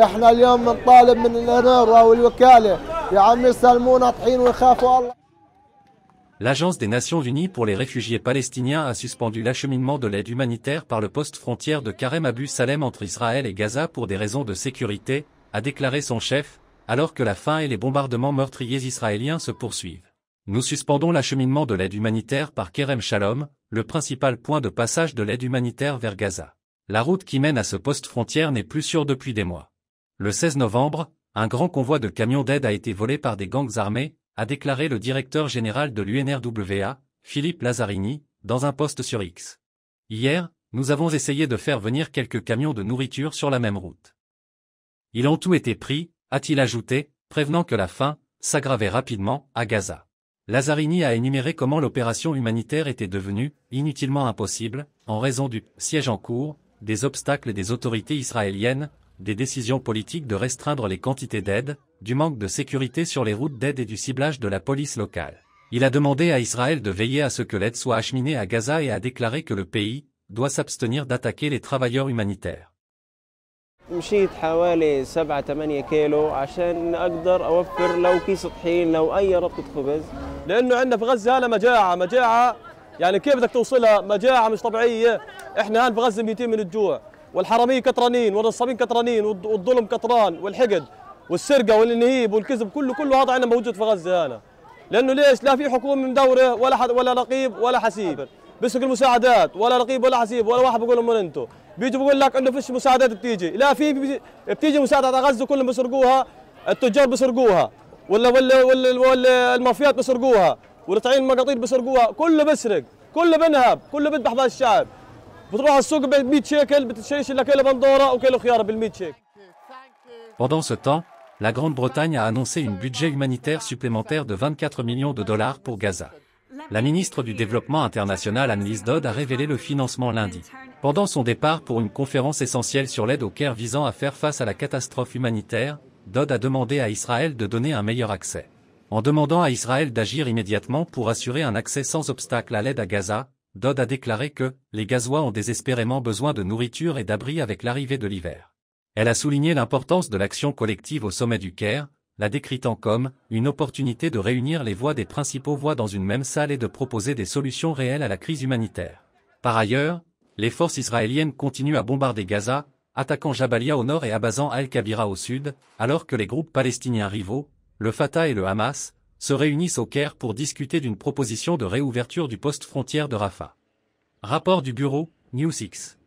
احنا اليوم بنطالب من الانروا والوكاله يا عم يسلمونا طحين ويخافوا الله. L'Agence des Nations Unies pour les réfugiés palestiniens a suspendu l'acheminement de l'aide humanitaire par le poste frontière de Karem Abu Salem entre Israël et Gaza pour des raisons de sécurité, a déclaré son chef, alors que la faim et les bombardements meurtriers israéliens se poursuivent. Nous suspendons l'acheminement de l'aide humanitaire par Kerem Shalom, le principal point de passage de l'aide humanitaire vers Gaza. La route qui mène à ce poste frontière n'est plus sûre depuis des mois. Le 16 novembre, un grand convoi de camions d'aide a été volé par des gangs armés, a déclaré le directeur général de l'UNRWA, Philippe Lazzarini, dans un post sur X. Hier, nous avons essayé de faire venir quelques camions de nourriture sur la même route. Ils ont tout été pris, a-t-il ajouté, prévenant que la faim s'aggravait rapidement à Gaza. Lazzarini a énuméré comment l'opération humanitaire était devenue inutilement impossible, en raison du siège en cours, des obstacles des autorités israéliennes, des décisions politiques de restreindre les quantités d'aide, du manque de sécurité sur les routes d'aide et du ciblage de la police locale. Il a demandé à Israël de veiller à ce que l'aide soit acheminée à Gaza et a déclaré que le pays doit s'abstenir d'attaquer les travailleurs humanitaires. مشيت حوالي 7-8 كيلو عشان اقدر اوفر لو كيس طحين لو اي ربطة خبز لانه عندنا في غزة هلا مجاعة يعني كيف بدك توصلها مجاعة مش طبيعية. احنا هان في غزة ميتين من الجوع والحرامية كترانين والنصابين كترانين والظلم كتران والحقد والسرقة والنهيب والكذب كله هذا عندنا موجود في غزة هنا. لانه ليش لا في حكومة مدورة ولا رقيب ولا حسيب بيسرق المساعدات ولا رقيب ولا حسيب ولا واحد بيقول لهم من انتم بيجي بيقول لك انه فيش مساعدات بتيجي لا بتيجي مساعدات على غزة كلهم بيسرقوها التجار بيسرقوها ولا المافيات بيسرقوها والطعين المقاطير بيسرقوها كله بيسرق كله بنهب كله بيذبح بهذا الشعب. بتروح على السوق ب 100 شيكل بتشتري لك كيلو بندوره وكيلو خيار بال 100 شيكل. Pendant ce temps, la Grande-Bretagne a annoncé un budget humanitaire supplémentaire de 24 millions de dollars pour Gaza. La ministre du Développement international Anneliese Dodd a révélé le financement lundi. Pendant son départ pour une conférence essentielle sur l'aide au Caire visant à faire face à la catastrophe humanitaire, Dodd a demandé à Israël de donner un meilleur accès. En demandant à Israël d'agir immédiatement pour assurer un accès sans obstacle à l'aide à Gaza, Dodd a déclaré que les Gazois ont désespérément besoin de nourriture et d'abri avec l'arrivée de l'hiver. Elle a souligné l'importance de l'action collective au sommet du Caire, la décritant comme une opportunité de réunir les voix des principaux voix dans une même salle et de proposer des solutions réelles à la crise humanitaire. Par ailleurs, les forces israéliennes continuent à bombarder Gaza, attaquant Jabalia au nord et abassant Al-Kabira au sud, alors que les groupes palestiniens rivaux, le Fatah et le Hamas, se réunissent au Caire pour discuter d'une proposition de réouverture du poste frontière de Rafah. Rapport du bureau, News6.